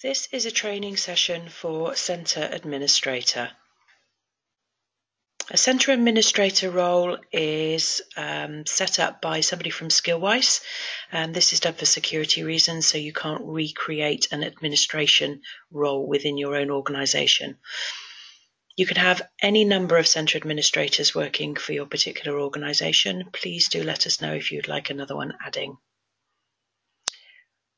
This is a training session for Centre Administrator. A Centre Administrator role is set up by somebody from Skillwise, and this is done for security reasons, so you can't recreate an administration role within your own organisation. You can have any number of Centre Administrators working for your particular organisation. Please do let us know if you'd like another one adding.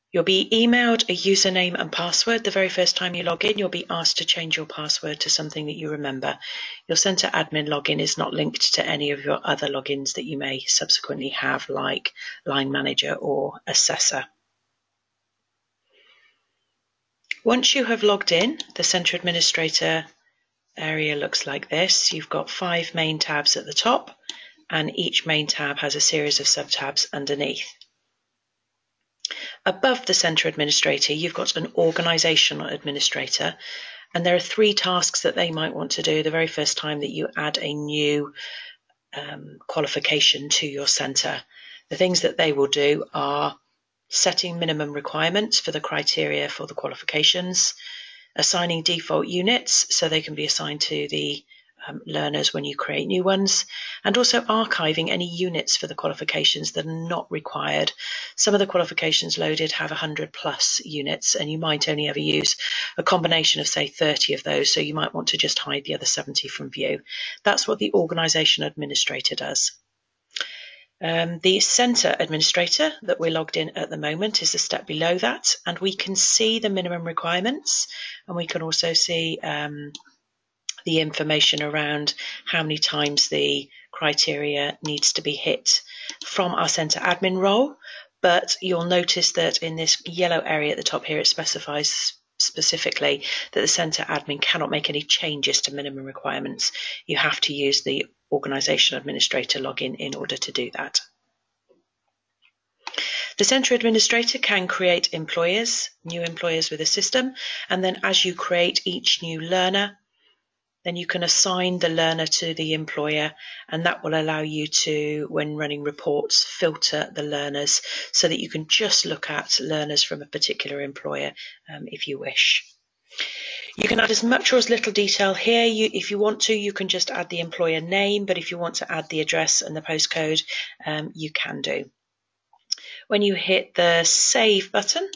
You'll be emailed a username and password. The very first time you log in, you'll be asked to change your password to something that you remember. Your Centre admin login is not linked to any of your other logins that you may subsequently have, like Line Manager or Assessor. Once you have logged in, the Centre Administrator area looks like this. You've got 5 main tabs at the top, and each main tab has a series of subtabs underneath. Above the Centre Administrator, you've got an Organisational Administrator, and there are 3 tasks that they might want to do the very first time that you add a new qualification to your centre. The things that they will do are setting minimum requirements for the criteria for the qualifications, assigning default units so they can be assigned to the learners when you create new ones, and also archiving any units for the qualifications that are not required. Some of the qualifications loaded have 100+ units, and you might only ever use a combination of, say, 30 of those, so you might want to just hide the other 70 from view. That's what the Organisation Administrator does. The Centre Administrator that we're logged in at the moment is a step below that, and we can see the minimum requirements, and we can also see the information around how many times the criteria needs to be hit from our Centre admin role. But you'll notice that in this yellow area at the top here, it specifies specifically that the Centre admin cannot make any changes to minimum requirements. You have to use the Organisation Administrator login in order to do that. The Centre Administrator can create employers, new employers with a system, and then as you create each new learner, then you can assign the learner to the employer, and that will allow you to, when running reports, filter the learners so that you can just look at learners from a particular employer if you wish. You can add as much or as little detail here. If you want to, you can just add the employer name, but if you want to add the address and the postcode, you can do. When you hit the Save button,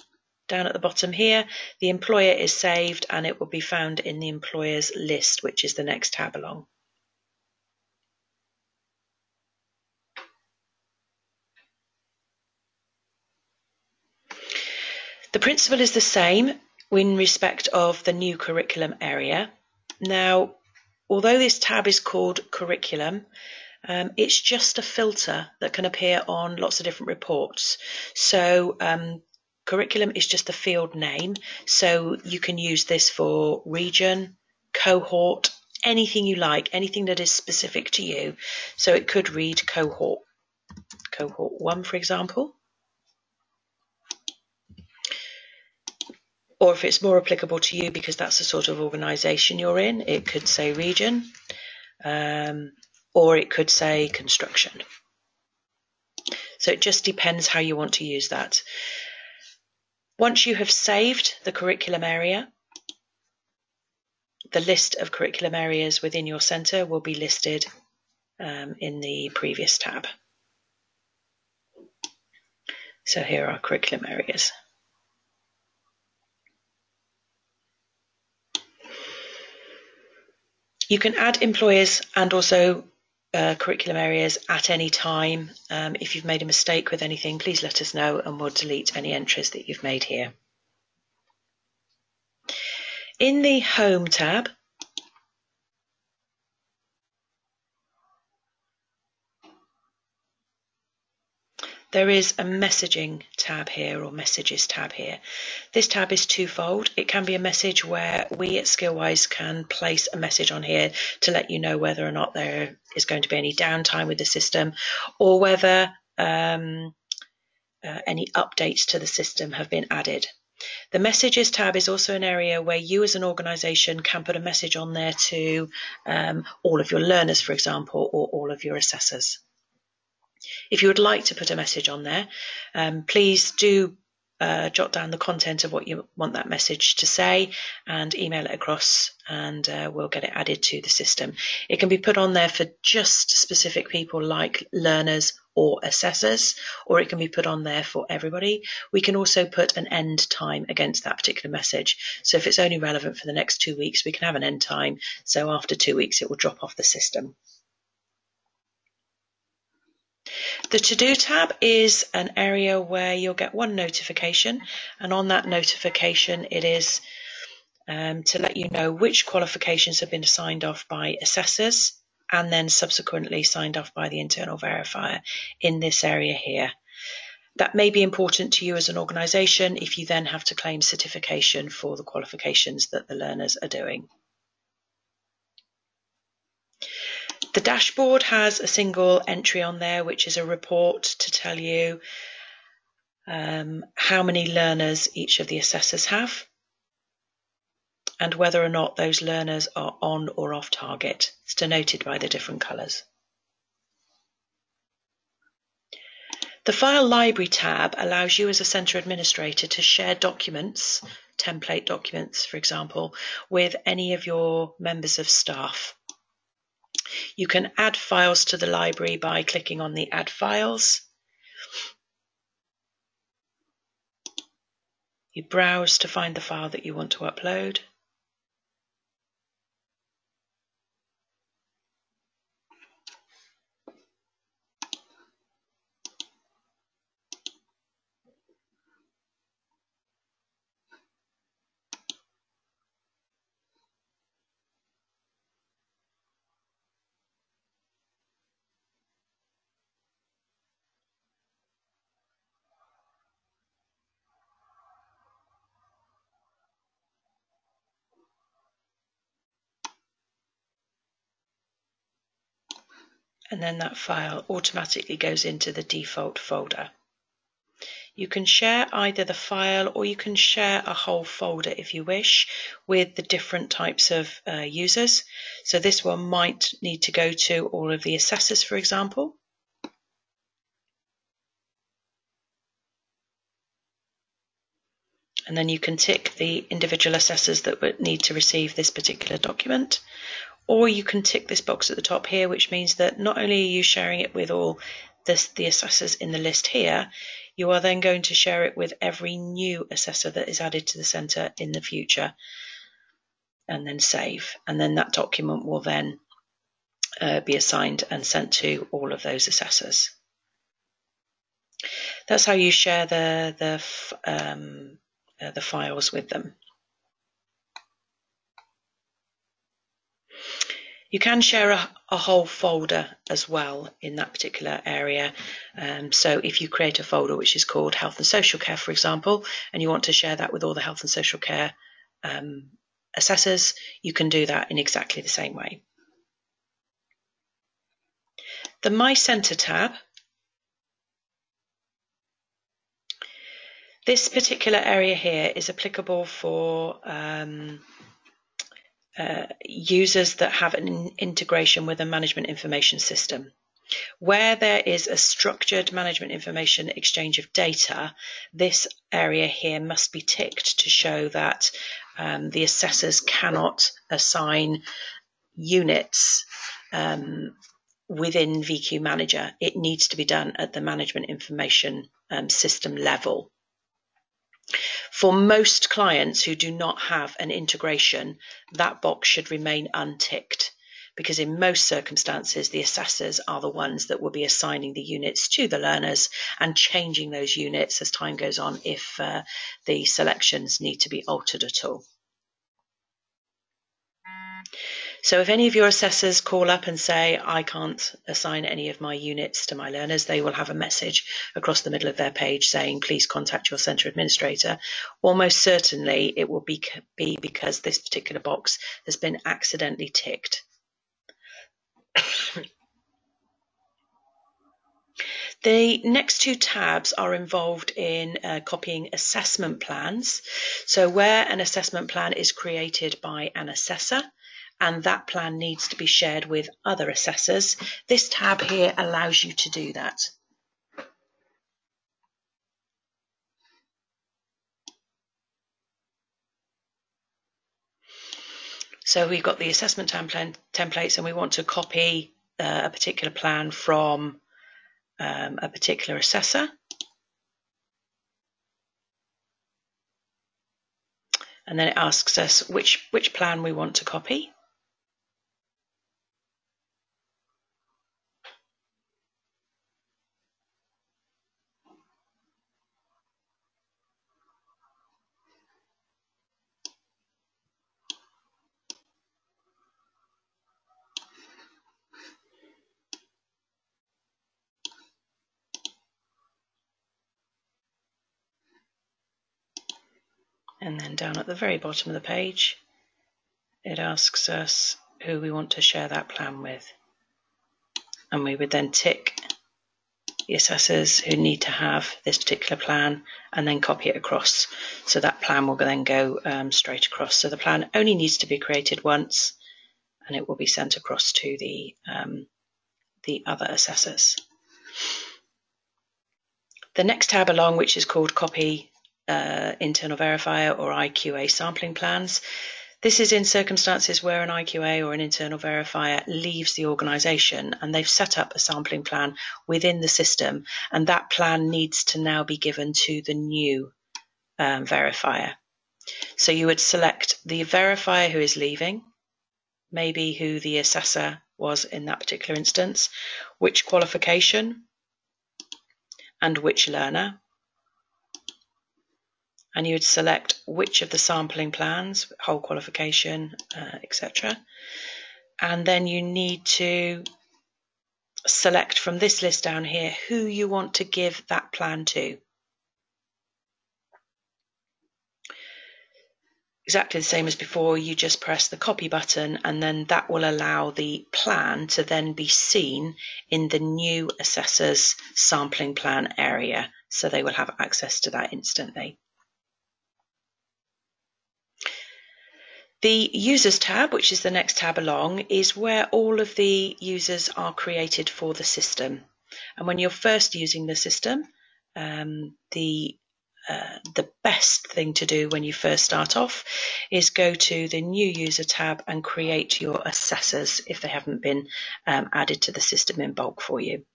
down at the bottom here, the employer is saved and it will be found in the employers list, which is the next tab along. The principle is the same in respect of the new curriculum area. Now, although this tab is called curriculum, it's just a filter that can appear on lots of different reports. So curriculum is just the field name, so you can use this for region, cohort, anything you like, anything that is specific to you. So it could read cohort 1, for example. Or if it's more applicable to you because that's the sort of organisation you're in, it could say region, or it could say construction. So it just depends how you want to use that. Once you have saved the curriculum area, the list of curriculum areas within your centre will be listed in the previous tab. So here are curriculum areas. You can add employers and also curriculum areas at any time. If you've made a mistake with anything, please let us know and we'll delete any entries that you've made here. In the Home tab, there is a messaging tab here, or messages tab here. This tab is twofold. It can be a message where we at Skillwise can place a message on here to let you know whether or not there is going to be any downtime with the system, or whether any updates to the system have been added. The messages tab is also an area where you as an organisation can put a message on there to all of your learners, for example, or all of your assessors. If you would like to put a message on there, please do jot down the content of what you want that message to say and email it across, and we'll get it added to the system. It can be put on there for just specific people like learners or assessors, or it can be put on there for everybody. We can also put an end time against that particular message. So if it's only relevant for the next 2 weeks, we can have an end time. So after 2 weeks, it will drop off the system. The To-Do tab is an area where you'll get one notification, and on that notification it is to let you know which qualifications have been signed off by assessors and then subsequently signed off by the internal verifier in this area here. That may be important to you as an organisation if you then have to claim certification for the qualifications that the learners are doing. The dashboard has a single entry on there, which is a report to tell you how many learners each of the assessors have and whether or not those learners are on or off target. It's denoted by the different colours. The File Library tab allows you as a centre administrator to share documents, template documents for example, with any of your members of staff. You can add files to the library by clicking on the Add Files. You browse to find the file that you want to upload. And then that file automatically goes into the default folder. You can share either the file or you can share a whole folder if you wish with the different types of users. So this one might need to go to all of the assessors, for example. And then you can tick the individual assessors that would need to receive this particular document. Or you can tick this box at the top here, which means that not only are you sharing it with all the assessors in the list here, you are then going to share it with every new assessor that is added to the centre in the future, and then save. And then that document will then be assigned and sent to all of those assessors. That's how you share the files with them. You can share a whole folder as well in that particular area. So if you create a folder which is called Health and Social Care, for example, and you want to share that with all the health and social care assessors, you can do that in exactly the same way. The My Centre tab. This particular area here is applicable for users that have an integration with a management information system. Where there is a structured management information exchange of data, this area here must be ticked to show that the assessors cannot assign units within VQ Manager. It needs to be done at the management information system level. For most clients who do not have an integration, that box should remain unticked, because in most circumstances, the assessors are the ones that will be assigning the units to the learners and changing those units as time goes on if the selections need to be altered at all. So if any of your assessors call up and say, I can't assign any of my units to my learners, they will have a message across the middle of their page saying, please contact your centre administrator. Almost certainly it will be because this particular box has been accidentally ticked. The next two tabs are involved in copying assessment plans. So where an assessment plan is created by an assessor, and that plan needs to be shared with other assessors, this tab here allows you to do that. So we've got the assessment templates, and we want to copy a particular plan from a particular assessor. And then it asks us which plan we want to copy. And then down at the very bottom of the page, it asks us who we want to share that plan with. And we would then tick the assessors who need to have this particular plan and then copy it across. So that plan will then go straight across. So the plan only needs to be created once, and it will be sent across to the other assessors. The next tab along, which is called Copy Internal Verifier or IQA Sampling Plans. This is in circumstances where an IQA or an internal verifier leaves the organisation and they've set up a sampling plan within the system, and that plan needs to now be given to the new verifier. So you would select the verifier who is leaving, maybe who the assessor was in that particular instance, which qualification, and which learner. And you would select which of the sampling plans, whole qualification, etc. And then you need to select from this list down here who you want to give that plan to. Exactly the same as before, you just press the copy button, and then that will allow the plan to then be seen in the new assessor's sampling plan area, so they will have access to that instantly. The Users tab, which is the next tab along, is where all of the users are created for the system. And when you're first using the system, the best thing to do when you first start off is go to the New User tab and create your assessors if they haven't been added to the system in bulk for you.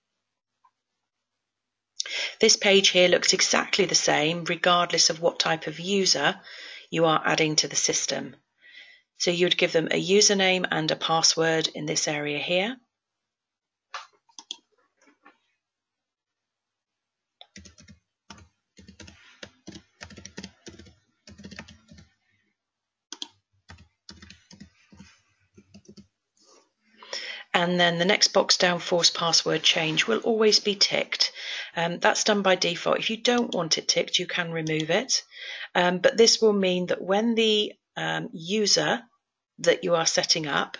This page here looks exactly the same regardless of what type of user you are adding to the system. So you would give them a username and a password in this area here. And then the next box down, Force Password Change, will always be ticked. That's done by default. If you don't want it ticked, you can remove it. But this will mean that when the user that you are setting up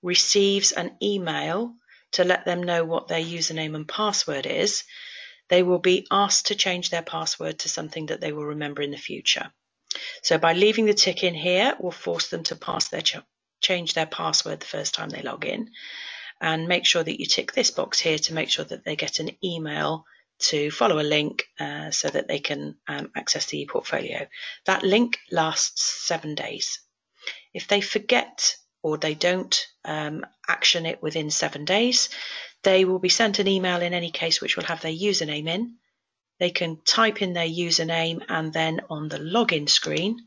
receives an email to let them know what their username and password is, they will be asked to change their password to something that they will remember in the future. So by leaving the tick in here, we'll force them to change their password the first time they log in, and make sure that you tick this box here to make sure that they get an email to follow a link so that they can access the ePortfolio. That link lasts 7 days. If they forget or they don't action it within 7 days, they will be sent an email in any case which will have their username in. They can type in their username, and then on the login screen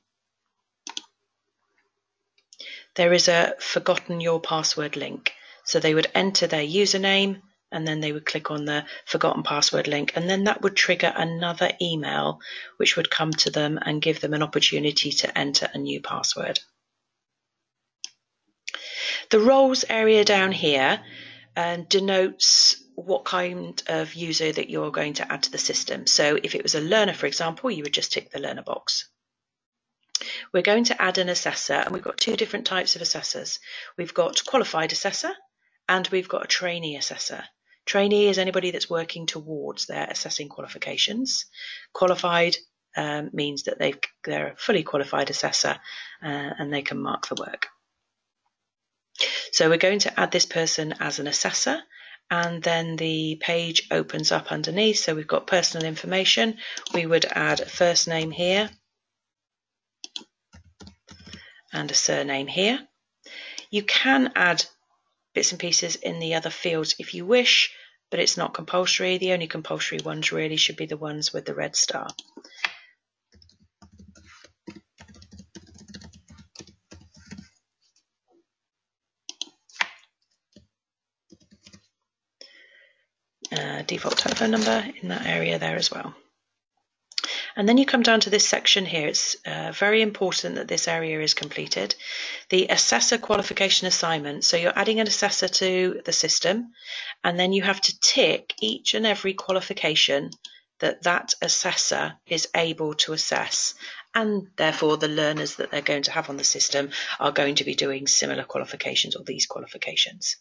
there is a forgotten your password link. So they would enter their username and then they would click on the forgotten password link, and then that would trigger another email which would come to them and give them an opportunity to enter a new password. The roles area down here denotes what kind of user that you're going to add to the system. So if it was a learner, for example, you would just tick the learner box. We're going to add an assessor, and we've got 2 different types of assessors. We've got qualified assessor and we've got a trainee assessor. Trainee is anybody that's working towards their assessing qualifications. Qualified means that they're a fully qualified assessor and they can mark the work. So we're going to add this person as an assessor, and then the page opens up underneath. So we've got personal information. We would add a first name here and a surname here. You can add bits and pieces in the other fields if you wish, but it's not compulsory. The only compulsory ones really should be the ones with the red star. Default telephone number in that area there as well. And then you come down to this section here. It's very important that this area is completed. The assessor qualification assignment. So you're adding an assessor to the system, and then you have to tick each and every qualification that that assessor is able to assess, and therefore the learners that they're going to have on the system are going to be doing similar qualifications or these qualifications.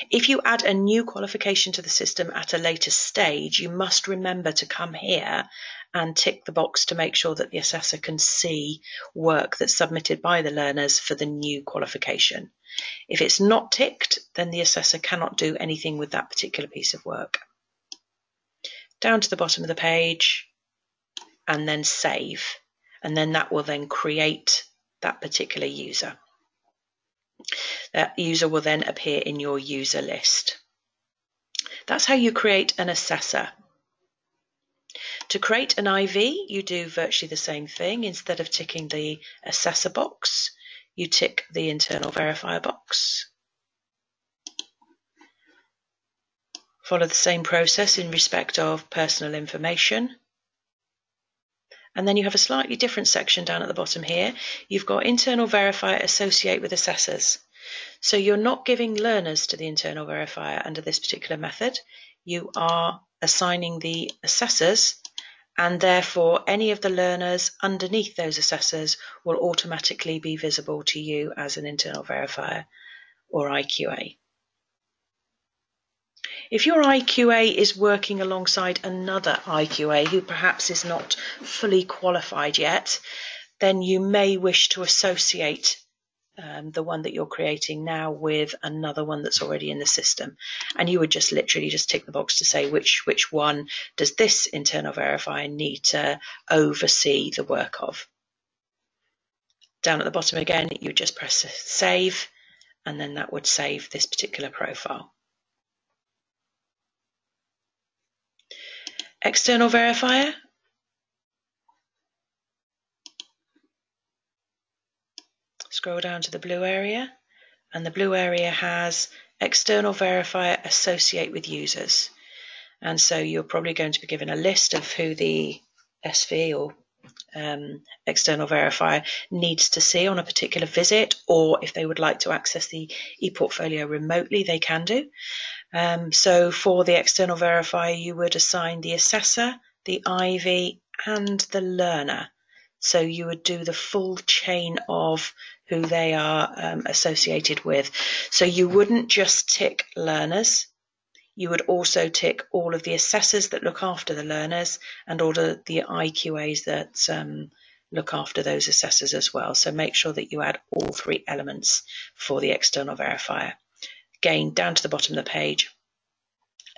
If you add a new qualification to the system at a later stage, you must remember to come here and tick the box to make sure that the assessor can see work that's submitted by the learners for the new qualification. If it's not ticked, then the assessor cannot do anything with that particular piece of work. Down to the bottom of the page, and then save, and then that will then create that particular user. That user will then appear in your user list. That's how you create an assessor. To create an IV, you do virtually the same thing. Instead of ticking the assessor box, you tick the internal verifier box. Follow the same process in respect of personal information. And then you have a slightly different section down at the bottom here. You've got internal verifier associate with assessors. So you're not giving learners to the internal verifier under this particular method. You are assigning the assessors, and therefore any of the learners underneath those assessors will automatically be visible to you as an internal verifier or IQA. If your IQA is working alongside another IQA who perhaps is not fully qualified yet, then you may wish to associate the one that you're creating now with another one that's already in the system. And you would just literally just tick the box to say which one does this internal verifier need to oversee the work of. Down at the bottom again, you just press save, and then that would save this particular profile. External verifier. Scroll down to the blue area, and the blue area has external verifier associate with users. And so you're probably going to be given a list of who the SV or external verifier needs to see on a particular visit, or if they would like to access the ePortfolio remotely, they can do. So for the external verifier, you would assign the assessor, the IV, and the learner. So you would do the full chain of who they are associated with. So you wouldn't just tick learners. You would also tick all of the assessors that look after the learners and all of the IQAs that look after those assessors as well. So make sure that you add all three elements for the external verifier. Again, down to the bottom of the page,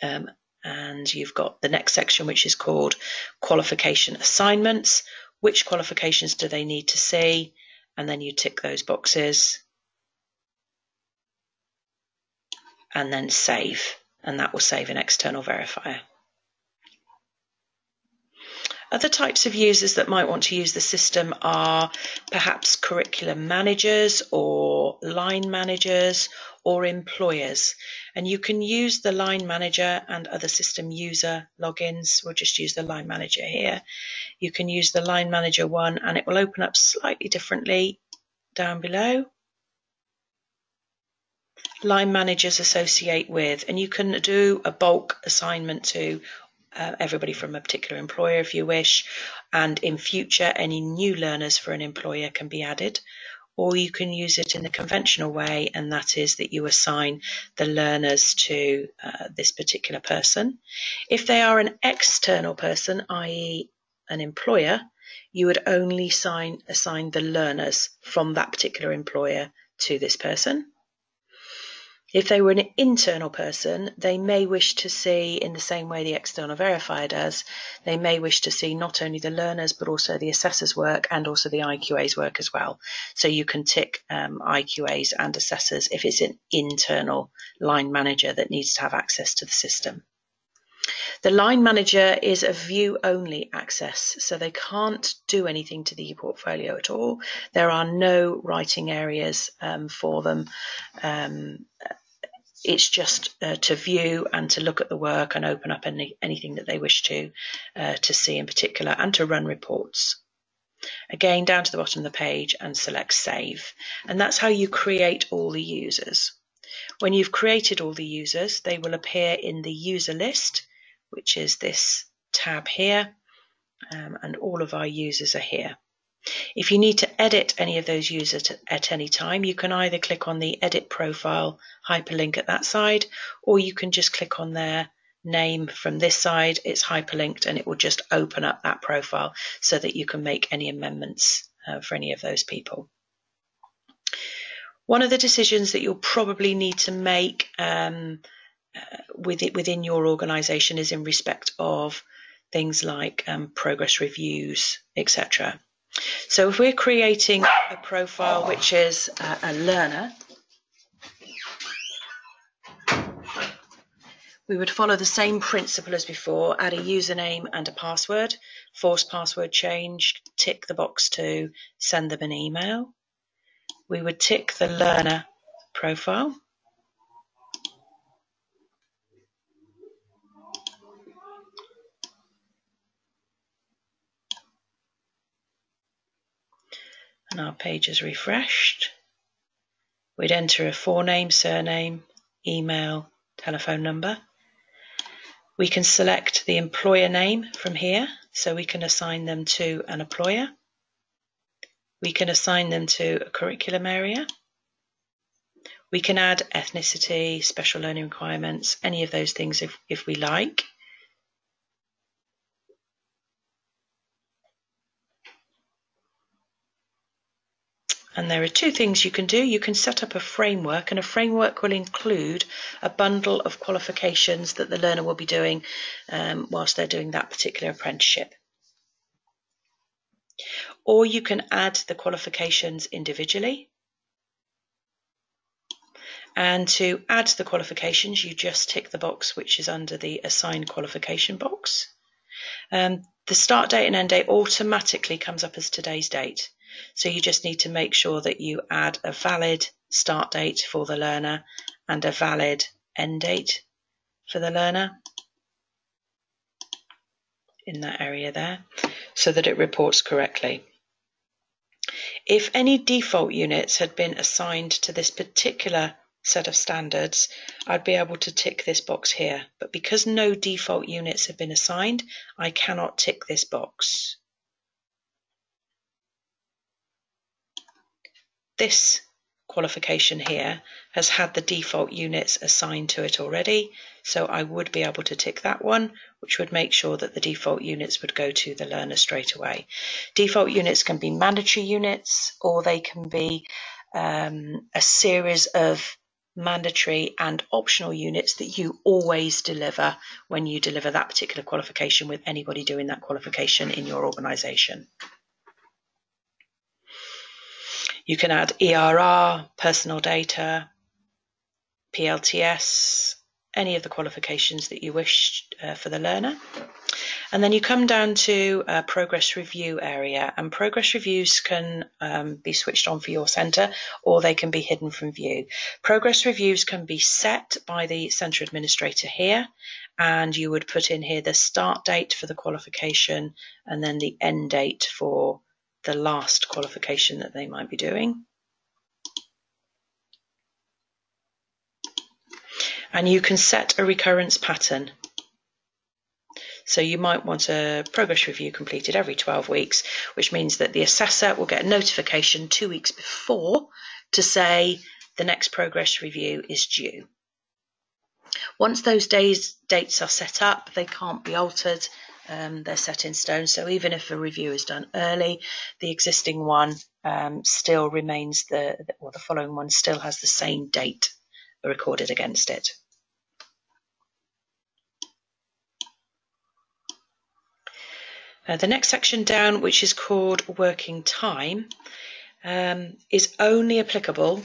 and you've got the next section, which is called qualification assignments. Which qualifications do they need to see? And then you tick those boxes and then save, and that will save an external verifier. Other types of users that might want to use the system are perhaps curriculum managers or line managers or employers. And you can use the line manager and other system user logins. We'll just use the line manager here. You can use the line manager one, and it will open up slightly differently down below. Line managers associate with, and you can do a bulk assignment to everybody from a particular employer if you wish, and in future any new learners for an employer can be added, or you can use it in the conventional way, and that is that you assign the learners to this particular person. If they are an external person, i.e. an employer, you would only assign the learners from that particular employer to this person. If they were an internal person, they may wish to see, in the same way the external verifier does, they may wish to see not only the learners but also the assessors' work and also the IQA's work as well. So you can tick IQAs and assessors if it's an internal line manager that needs to have access to the system. The line manager is a view-only access, so they can't do anything to the ePortfolio at all. There are no writing areas for them. It's just to view and to look at the work and open up anything that they wish to see in particular, and to run reports. Again, down to the bottom of the page and select Save. And that's how you create all the users. When you've created all the users, they will appear in the user list, which is this tab here, and all of our users are here. If you need to edit any of those users at any time, you can either click on the Edit Profile hyperlink at that side, or you can just click on their name from this side. It's hyperlinked and it will just open up that profile so that you can make any amendments for any of those people. One of the decisions that you'll probably need to make within your organisation is in respect of things like progress reviews, etc. So if we're creating a profile which is a learner, we would follow the same principle as before: add a username and a password, force password change, tick the box to send them an email. We would tick the learner profile. And our page is refreshed. We'd enter a forename, surname, email, telephone number. We can select the employer name from here, so we can assign them to an employer. We can assign them to a curriculum area. We can add ethnicity, special learning requirements, any of those things if we like. And there are two things you can do. You can set up a framework, and a framework will include a bundle of qualifications that the learner will be doing whilst they're doing that particular apprenticeship. Or you can add the qualifications individually. And to add the qualifications, you just tick the box which is under the Assign Qualification box. The start date and end date automatically comes up as today's date. So you just need to make sure that you add a valid start date for the learner and a valid end date for the learner in that area there, so that it reports correctly. If any default units had been assigned to this particular set of standards, I'd be able to tick this box here. But because no default units have been assigned, I cannot tick this box. This qualification here has had the default units assigned to it already, so I would be able to tick that one, which would make sure that the default units would go to the learner straight away. Default units can be mandatory units, or they can be a series of mandatory and optional units that you always deliver when you deliver that particular qualification with anybody doing that qualification in your organisation. You can add ERR, personal data, PLTS, any of the qualifications that you wish for the learner. And then you come down to a progress review area, and progress reviews can be switched on for your centre, or they can be hidden from view. Progress reviews can be set by the centre administrator here, and you would put in here the start date for the qualification and then the end date for the last qualification that they might be doing. And you can set a recurrence pattern. So you might want a progress review completed every 12 weeks, which means that the assessor will get a notification 2 weeks before to say the next progress review is due. Once those dates are set up, they can't be altered. They're set in stone. So even if a review is done early, the existing one still remains the following one still has the same date recorded against it. The next section down, which is called working time, is only applicable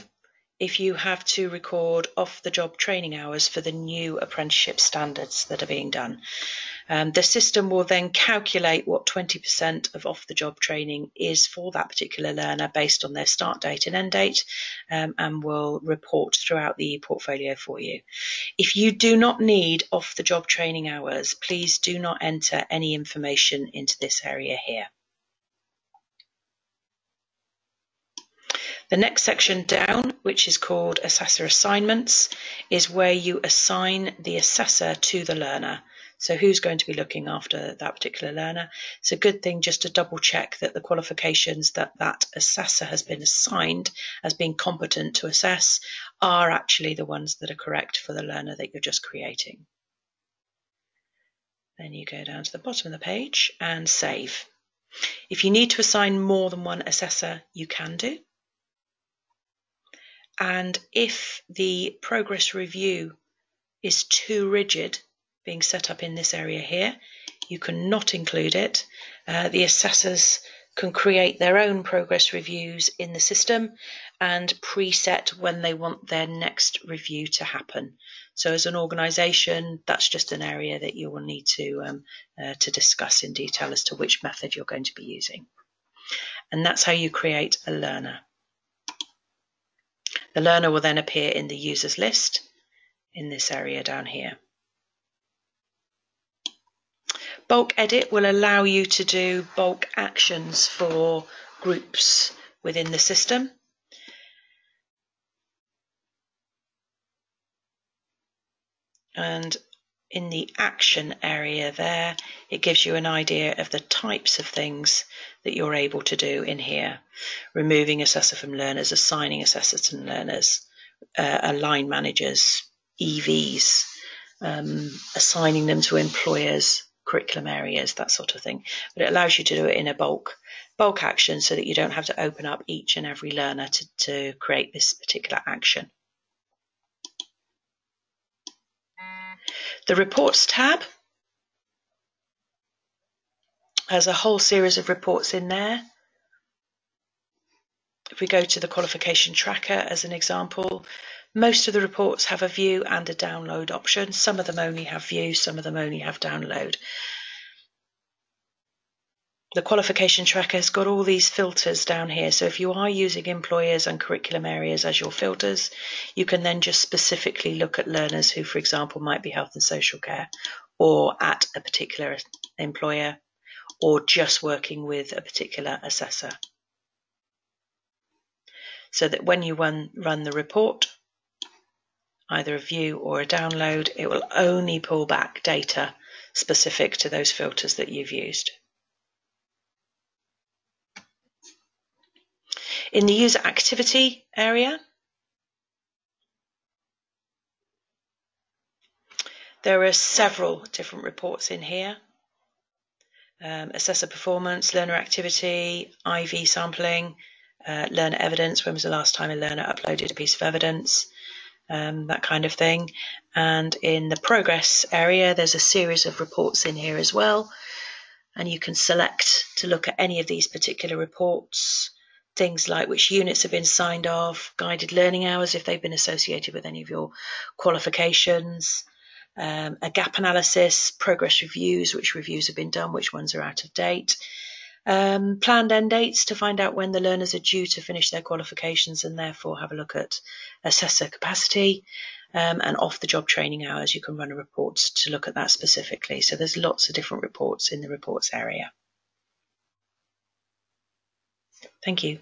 if you have to record off-the-job training hours for the new apprenticeship standards that are being done. The system will then calculate what 20% of off-the-job training is for that particular learner based on their start date and end date, and will report throughout the portfolio for you. If you do not need off-the-job training hours, please do not enter any information into this area here. The next section down, which is called Assessor Assignments, is where you assign the assessor to the learner. So who's going to be looking after that particular learner? It's a good thing just to double check that the qualifications that that assessor has been assigned as being competent to assess are actually the ones that are correct for the learner that you're just creating. Then you go down to the bottom of the page and save. If you need to assign more than one assessor, you can do. And if the progress review is too rigid, being set up in this area here, you cannot include it. The assessors can create their own progress reviews in the system and preset when they want their next review to happen. So as an organisation, that's just an area that you will need to discuss in detail as to which method you're going to be using. And that's how you create a learner. The learner will then appear in the users list in this area down here. Bulk edit will allow you to do bulk actions for groups within the system. And in the action area there, it gives you an idea of the types of things that you're able to do in here. Removing assessor from learners, assigning assessors to learners, line managers, EVs, assigning them to employers, curriculum areas, that sort of thing. But it allows you to do it in a bulk action so that you don't have to open up each and every learner to create this particular action. The Reports tab has a whole series of reports in there. If we go to the qualification tracker as an example, most of the reports have a view and a download option. Some of them only have view, some of them only have download. The qualification tracker has got all these filters down here. So if you are using employers and curriculum areas as your filters, you can then just specifically look at learners who, for example, might be health and social care or at a particular employer or just working with a particular assessor. So that when you run the report, either a view or a download, it will only pull back data specific to those filters that you've used. In the user activity area, there are several different reports in here. Assessor performance, learner activity, IV sampling, learner evidence, when was the last time a learner uploaded a piece of evidence, that kind of thing. And in the progress area, there's a series of reports in here as well. And you can select to look at any of these particular reports. Things like which units have been signed off, guided learning hours if they've been associated with any of your qualifications, a gap analysis, progress reviews, which reviews have been done, which ones are out of date, planned end dates to find out when the learners are due to finish their qualifications and therefore have a look at assessor capacity, and off-the-job training hours. You can run a report to look at that specifically. So there's lots of different reports in the reports area. Thank you.